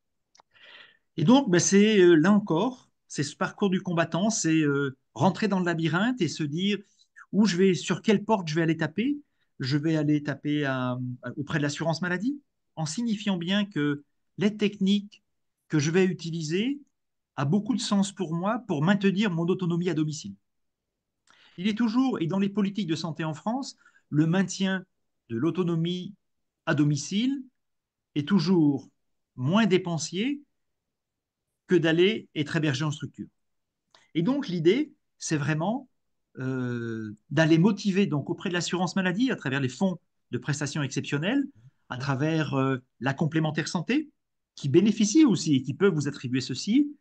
Et donc, ben, c'est là encore, c'est ce parcours du combattant, c'est rentrer dans le labyrinthe et se dire où je vais, sur quelle porte je vais aller taper. Je vais aller taper auprès de l'assurance maladie, en signifiant bien que l'aide technique que je vais utiliser a beaucoup de sens pour moi pour maintenir mon autonomie à domicile. Il est toujours, et dans les politiques de santé en France, le maintien de l'autonomie à domicile est toujours moins dépensier que d'aller être hébergé en structure. Et donc, l'idée, c'est vraiment d'aller motiver donc auprès de l'assurance maladie à travers les fonds de prestations exceptionnelles, à travers la complémentaire santé, qui bénéficie aussi et qui peut vous attribuer ceci,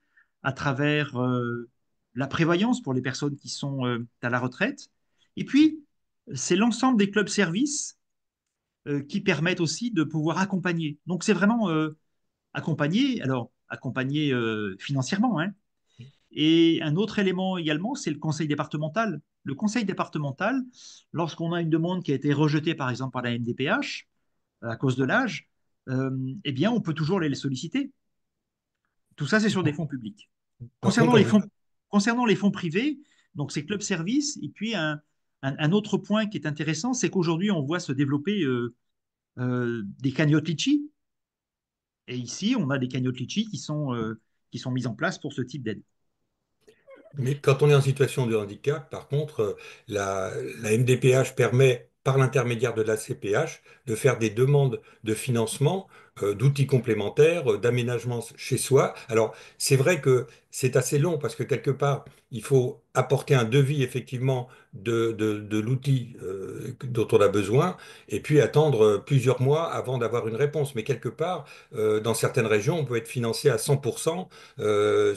à travers la prévoyance pour les personnes qui sont à la retraite. Et puis, c'est l'ensemble des clubs services qui permettent aussi de pouvoir accompagner. Donc, c'est vraiment accompagner, alors accompagner financièrement, hein. Et un autre élément également, c'est le conseil départemental. Le conseil départemental, lorsqu'on a une demande qui a été rejetée, par exemple, par la MDPH, à cause de l'âge, eh bien, on peut toujours les solliciter. Tout ça, c'est sur des fonds publics. Par Concernant contre, les fonds, concernant les fonds privés, donc c'est club service, et puis un autre point qui est intéressant, c'est qu'aujourd'hui, on voit se développer des cagnottes litchi. Et ici, on a des cagnottes litchi qui sont mises en place pour ce type d'aide. mais quand on est en situation de handicap, par contre, la MDPH permet, par l'intermédiaire de la CPH, de faire des demandes de financement, d'outils complémentaires, d'aménagement chez soi. Alors, c'est vrai que c'est assez long parce que quelque part, il faut apporter un devis effectivement de l'outil dont on a besoin et puis attendre plusieurs mois avant d'avoir une réponse. Mais quelque part, dans certaines régions, on peut être financé à 100%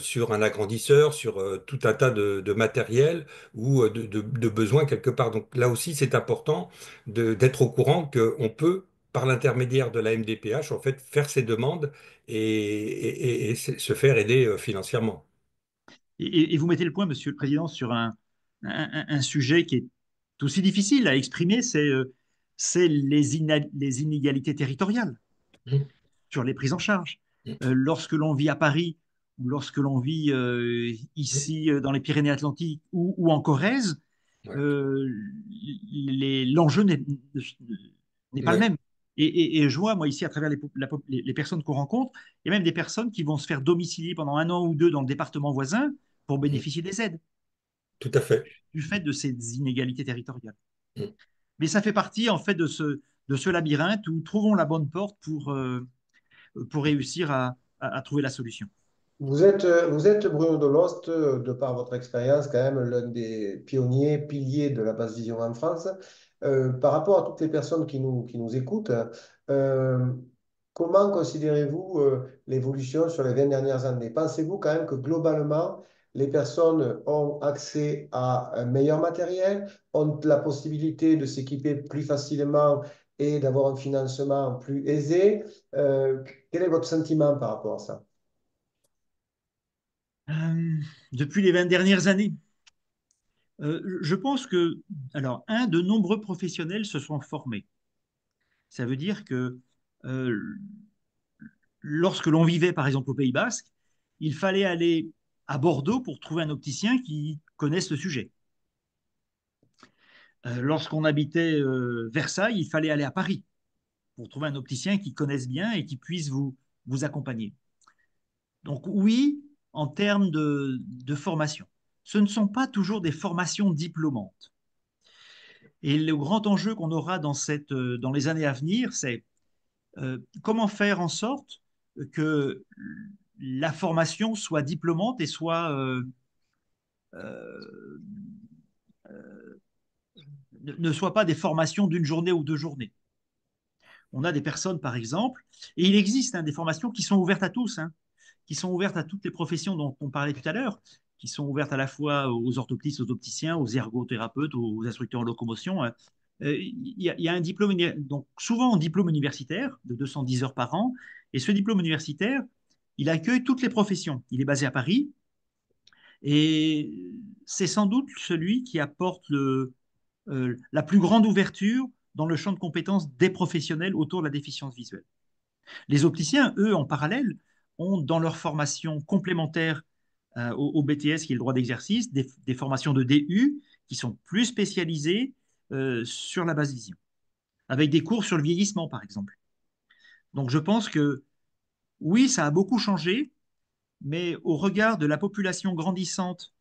sur un agrandisseur, sur tout un tas de matériel ou de besoins quelque part. Donc là aussi, c'est important d'être au courant qu'on peut, par l'intermédiaire de la MDPH, en fait, faire ces demandes et se faire aider financièrement. Et vous mettez le point, Monsieur le Président, sur un sujet qui est aussi difficile à exprimer, c'est les inégalités territoriales Mmh, sur les prises en charge. mmh, Lorsque l'on vit à Paris ou lorsque l'on vit mmh. ici dans les Pyrénées-Atlantiques ou en Corrèze, Ouais, euh, l'enjeu n'est pas le ouais, même. Et je vois, moi, ici, à travers les personnes qu'on rencontre, il y a même des personnes qui vont se faire domicilier pendant un an ou deux dans le département voisin pour mmh. bénéficier des aides Tout à fait. du fait de ces inégalités territoriales. Mmh. Mais ça fait partie, en fait, de ce labyrinthe où trouvons la bonne porte pour réussir à trouver la solution. Vous êtes Bruno Deloste, de par votre expérience, quand même l'un des pionniers, piliers de la basse vision en France. Par rapport à toutes les personnes qui nous écoutent, euh, comment considérez-vous l'évolution sur les 20 dernières années? Pensez-vous quand même que globalement, les personnes ont accès à un meilleur matériel, ont la possibilité de s'équiper plus facilement et d'avoir un financement plus aisé? Quel est votre sentiment par rapport à ça? Depuis les 20 dernières années. Je pense que, alors, de nombreux professionnels se sont formés. Ça veut dire que euh, lorsque l'on vivait, par exemple, au Pays Basque, il fallait aller à Bordeaux pour trouver un opticien qui connaisse le sujet. Lorsqu'on habitait Versailles, il fallait aller à Paris pour trouver un opticien qui connaisse bien et qui puisse vous accompagner. Donc oui, en termes de formation, ce ne sont pas toujours des formations diplômantes. Et le grand enjeu qu'on aura dans les années à venir, c'est comment faire en sorte que la formation soit diplômante et euh, ne soit pas des formations d'une journée ou 2 journées. On a des personnes, par exemple, et il existe des formations qui sont ouvertes à tous, qui sont ouvertes à toutes les professions dont on parlait tout à l'heure, qui sont ouvertes à la fois aux orthoptistes, aux opticiens, aux ergothérapeutes, aux instructeurs en locomotion. Il y a un diplôme, donc souvent un diplôme universitaire de 210 heures par an, et ce diplôme universitaire, il accueille toutes les professions. Il est basé à Paris, et c'est sans doute celui qui apporte la plus grande ouverture dans le champ de compétences des professionnels autour de la déficience visuelle. Les opticiens, eux, en parallèle, ont dans leur formation complémentaire au BTS, qui est le droit d'exercice, des formations de DU qui sont plus spécialisées sur la basse vision, avec des cours sur le vieillissement, par exemple. Donc je pense que oui, ça a beaucoup changé, mais au regard de la population grandissante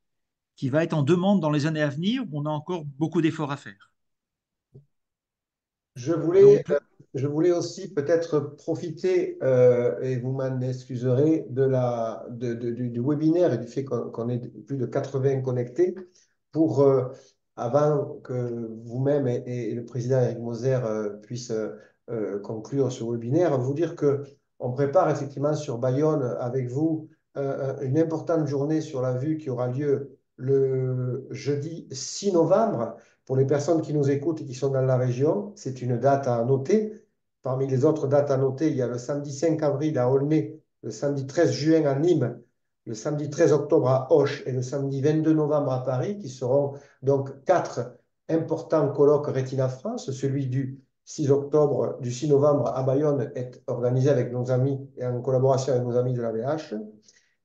qui va être en demande dans les années à venir, on a encore beaucoup d'efforts à faire. Je voulais, Donc, je voulais aussi peut-être profiter, et vous m'en excuserez, du webinaire et du fait qu'on ait plus de 80 connectés pour, avant que vous-même et le président Eric Moser puissent conclure ce webinaire, vous dire que on prépare effectivement sur Bayonne avec vous une importante journée sur la vue qui aura lieu le jeudi 6 novembre. Pour les personnes qui nous écoutent et qui sont dans la région, c'est une date à noter. Parmi les autres dates à noter, il y a le samedi 5 avril à Aulnay, le samedi 13 juin à Nîmes, le samedi 13 octobre à Auch et le samedi 22 novembre à Paris, qui seront donc quatre importants colloques Retina France. Celui du 6 octobre, du 6 novembre à Bayonne est organisé avec nos amis et en collaboration avec nos amis de la VH. Je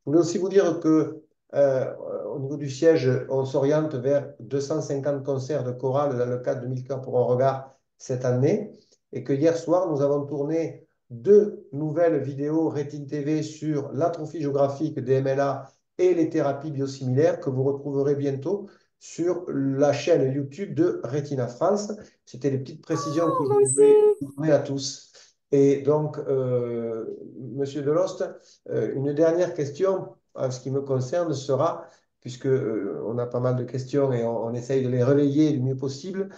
voulais aussi vous dire que au niveau du siège, on s'oriente vers 250 concerts de chorale dans le cadre de 1000 cœurs pour un regard cette année. Et que hier soir, nous avons tourné 2 nouvelles vidéos Rétine TV sur l'atrophie géographique des MLA et les thérapies biosimilaires que vous retrouverez bientôt sur la chaîne YouTube de Retina France. C'était les petites précisions que je voulais vous donner à tous. Et donc, Monsieur Deloste, une dernière question en ce qui me concerne sera, puisque on a pas mal de questions et on essaye de les relayer le mieux possible,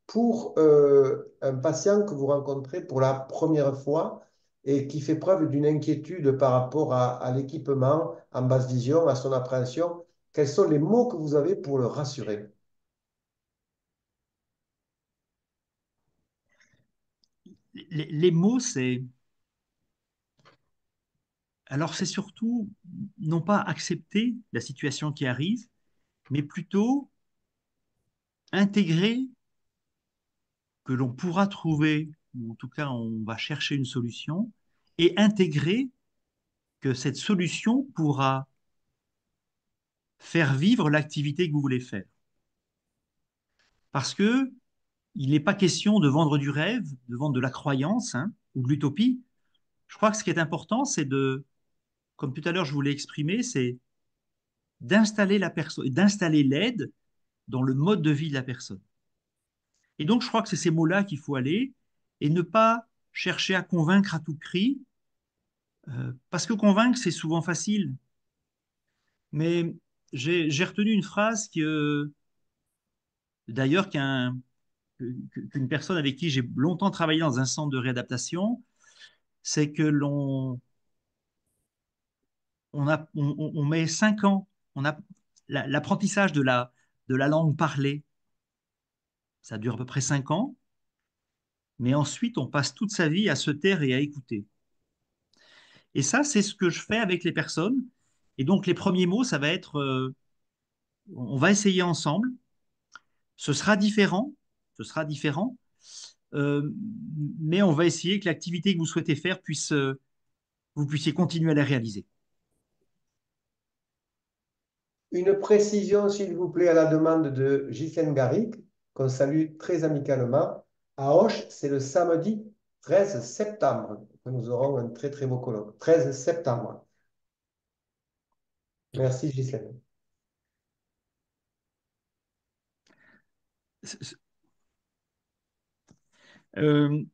pour un patient que vous rencontrez pour la première fois et qui fait preuve d'une inquiétude par rapport à l'équipement en basse vision, à son appréhension, quels sont les mots que vous avez pour le rassurer? les mots, c'est alors c'est surtout non pas accepter la situation qui arrive, mais plutôt intégrer que l'on pourra trouver, ou en tout cas on va chercher une solution, et intégrer que cette solution pourra faire vivre l'activité que vous voulez faire. Parce que il n'est pas question de vendre du rêve, de vendre de la croyance ou de l'utopie. Je crois que ce qui est important, c'est comme tout à l'heure je vous l'ai exprimé, c'est d'installer la personne, d'installer l'aide dans le mode de vie de la personne. Et donc, je crois que c'est ces mots-là qu'il faut aller et ne pas chercher à convaincre à tout prix, parce que convaincre, c'est souvent facile. Mais j'ai retenu une phrase d'ailleurs, qu'une personne avec qui j'ai longtemps travaillé dans un centre de réadaptation, c'est que on met 5 ans, l'apprentissage de la langue parlée, ça dure à peu près 5 ans, mais ensuite on passe toute sa vie à se taire et à écouter. Et ça, c'est ce que je fais avec les personnes Et donc, les premiers mots, ça va être, on va essayer ensemble. Ce sera différent, ce sera différent, euh, mais on va essayer que l'activité que vous souhaitez faire puisse, vous puissiez continuer à la réaliser. Une précision, s'il vous plaît, à la demande de Ghislaine Garrigue, qu'on salue très amicalement. À Auch, c'est le samedi 13 septembre que nous aurons un très très beau colloque. 13 septembre. Merci Ghislaine. Euh,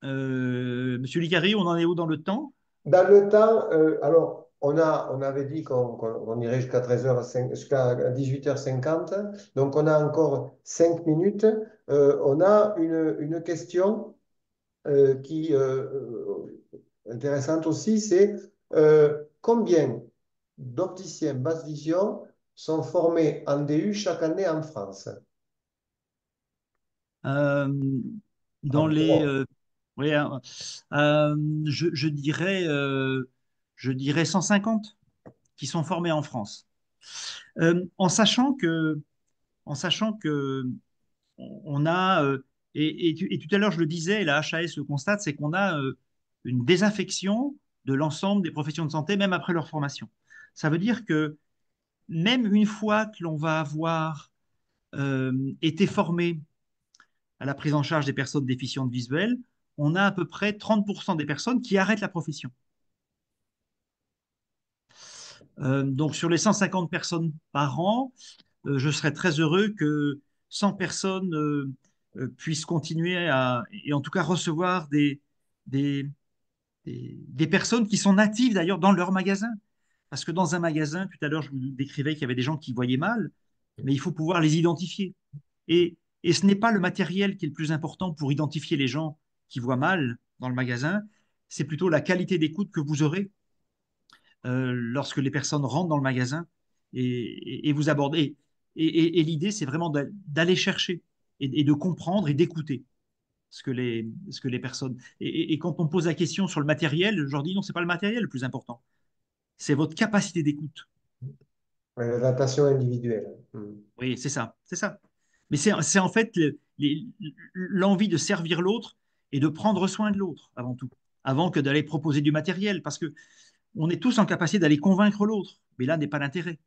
Monsieur Licari, on en est où dans le temps? Dans le temps, alors, on avait dit qu'on irait jusqu'à 13h, jusqu'à 18h50. Donc, on a encore 5 minutes. On a une question qui intéressante aussi, c'est combien d'opticiens basse vision sont formés en DU chaque année en France? Euh, dans En les, pro. ouais, je dirais 150 qui sont formés en France. En sachant que on a, et tout à l'heure je le disais, et la HAS le constate, c'est qu'on a une désaffection de l'ensemble des professions de santé, même après leur formation. Ça veut dire que même une fois que l'on va avoir été formé à la prise en charge des personnes déficientes visuelles, on a à peu près 30% des personnes qui arrêtent la profession. Donc sur les 150 personnes par an, je serais très heureux que 100 personnes puissent continuer à, et en tout cas recevoir des, des personnes qui sont natives d'ailleurs dans leur magasin. Parce que dans un magasin, tout à l'heure, je vous décrivais qu'il y avait des gens qui voyaient mal, mais il faut pouvoir les identifier. Et ce n'est pas le matériel qui est le plus important pour identifier les gens qui voient mal dans le magasin, c'est plutôt la qualité d'écoute que vous aurez lorsque les personnes rentrent dans le magasin et vous abordez. Et l'idée, c'est vraiment d'aller chercher et de comprendre et d'écouter ce que les personnes. Et quand on pose la question sur le matériel, je leur dis non, c'est pas le matériel le plus important, c'est votre capacité d'écoute. Ouais, l'adaptation individuelle. Hmm. Oui, c'est ça, c'est ça. Mais c'est en fait l'envie de servir l'autre et de prendre soin de l'autre avant tout, avant que d'aller proposer du matériel, parce que on est tous en capacité d'aller convaincre l'autre, mais là n'est pas l'intérêt.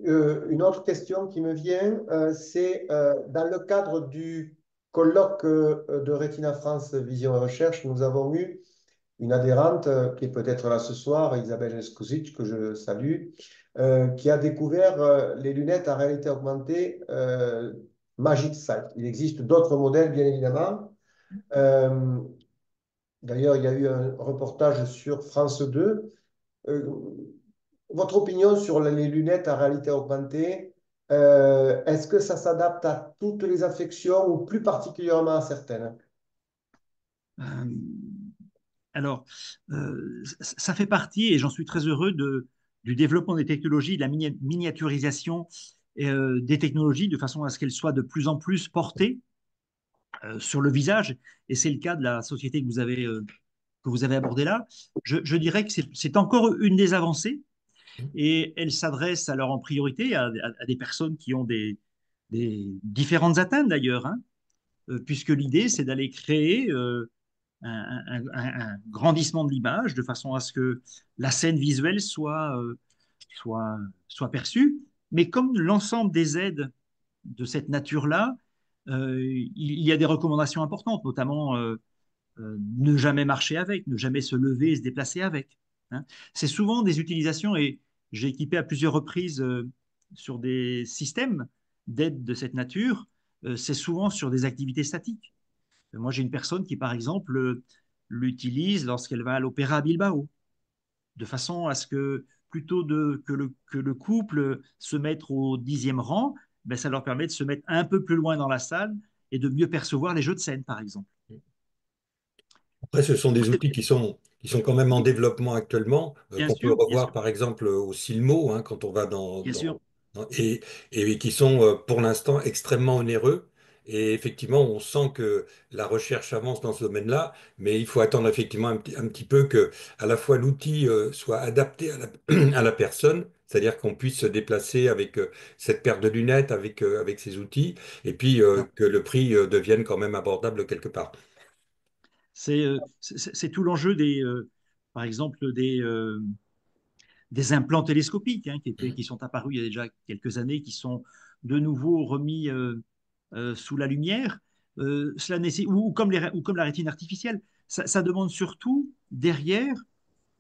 Une autre question qui me vient, c'est dans le cadre du colloque de Retina France Vision et Recherche, nous avons eu une adhérente qui est peut-être là ce soir, Isabelle Escosic, que je salue, qui a découvert les lunettes à réalité augmentée Magic Sight. Il existe d'autres modèles, bien évidemment. Euh, D'ailleurs, il y a eu un reportage sur France 2. Euh, Votre opinion sur les lunettes à réalité augmentée, est-ce que ça s'adapte à toutes les affections ou plus particulièrement à certaines? Euh, alors, ça fait partie, et j'en suis très heureux, du développement des technologies, de la miniaturisation des technologies, de façon à ce qu'elles soient de plus en plus portées sur le visage. Et c'est le cas de la société que vous avez abordée là. Je dirais que c'est encore une des avancées, et elle s'adresse alors en priorité à des personnes qui ont des différentes atteintes d'ailleurs, hein, puisque l'idée, c'est d'aller créer un grandissement de l'image de façon à ce que la scène visuelle soit perçue. Mais comme l'ensemble des aides de cette nature-là, il y a des recommandations importantes, notamment ne jamais marcher avec, ne jamais se lever et se déplacer avec, hein. C'est souvent des utilisations, et j'ai équipé à plusieurs reprises sur des systèmes d'aide de cette nature, c'est souvent sur des activités statiques. Moi, j'ai une personne qui, par exemple, l'utilise lorsqu'elle va à l'opéra à Bilbao, de façon à ce que plutôt que le couple se mette au 10e rang, ben, ça leur permet de se mettre un peu plus loin dans la salle et de mieux percevoir les jeux de scène, par exemple. Après, ce sont Donc, des outils qui sont quand même en développement actuellement, bien qu'on peut sûr, bien revoir sûr, par exemple au Silmo, hein, quand on va bien sûr. et qui sont pour l'instant extrêmement onéreux Et effectivement, on sent que la recherche avance dans ce domaine-là, mais il faut attendre effectivement un petit peu que à la fois l'outil soit adapté à à la personne, c'est-à-dire qu'on puisse se déplacer avec cette paire de lunettes, avec ces outils, et puis que le prix devienne quand même abordable quelque part. C'est tout l'enjeu par exemple, des implants télescopiques qui sont apparus il y a déjà quelques années, qui sont de nouveau remis sous la lumière. Ou comme la rétine artificielle. Ça demande surtout derrière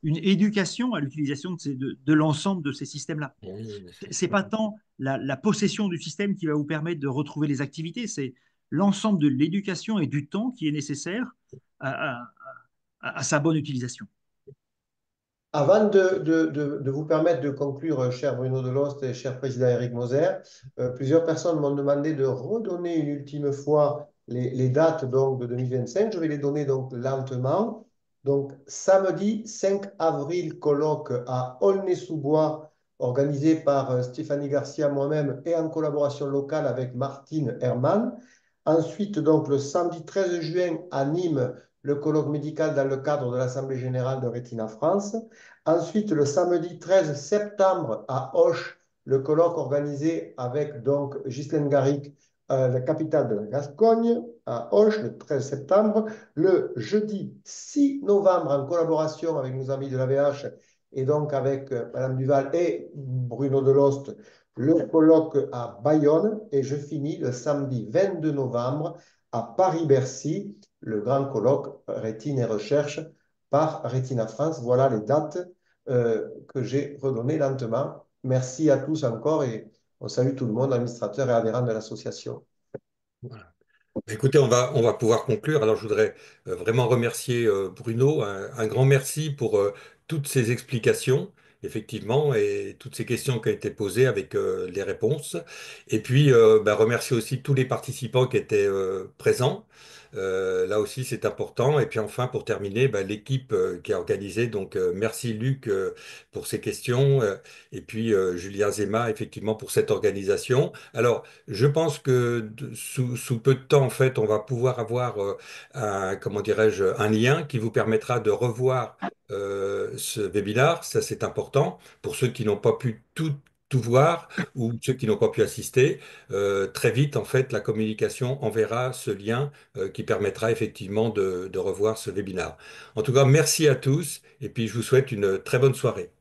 une éducation à l'utilisation de l'ensemble de ces systèmes-là. C'est pas tant la possession du système qui va vous permettre de retrouver les activités, c'est l'ensemble de l'éducation et du temps qui est nécessaire à, à- à sa bonne utilisation. Avant de vous permettre de conclure, cher Bruno Deloste et cher président Eric Moser, plusieurs personnes m'ont demandé de redonner une ultime fois les dates donc, de 2025. Je vais les donner donc lentement. Donc, samedi 5 avril, colloque à Aulnay-sous-Bois, organisé par Stéphanie Garcia, moi-même, et en collaboration locale avec Martine Herman. Ensuite, donc, le samedi 13 juin à Nîmes, le colloque médical dans le cadre de l'Assemblée générale de Rétina France. Ensuite, le samedi 13 septembre à Auch, le colloque organisé avec donc Ghislaine Garrick, la capitale de la Gascogne, à Auch, le 13 septembre. Le jeudi 6 novembre, en collaboration avec nos amis de l'AVH et donc avec Madame Duval et Bruno Deloste, le colloque à Bayonne. Et je finis le samedi 22 novembre à Paris-Bercy, le grand colloque Rétine et Recherche par Retina France. Voilà les dates que j'ai redonnées lentement. Merci à tous encore et on salue tout le monde, administrateurs et adhérents de l'association. Voilà. Écoutez, on va pouvoir conclure. Alors, je voudrais vraiment remercier Bruno. Un grand merci pour toutes ces explications, effectivement, et toutes ces questions qui ont été posées avec les réponses. Et puis, remercier aussi tous les participants qui étaient présents. Là aussi, c'est important. Et puis, enfin, pour terminer, l'équipe qui a organisé. Donc, merci Luc pour ces questions. Et puis, Julien Zema, effectivement, pour cette organisation. Alors, je pense que sous peu de temps, en fait, on va pouvoir avoir comment dirais-je, un lien qui vous permettra de revoir ce webinaire. Ça, c'est important pour ceux qui n'ont pas pu tout voir ou ceux qui n'ont pas pu assister. Très vite, en fait, la communication enverra ce lien qui permettra effectivement de revoir ce webinaire. En tout cas, merci à tous et puis je vous souhaite une très bonne soirée.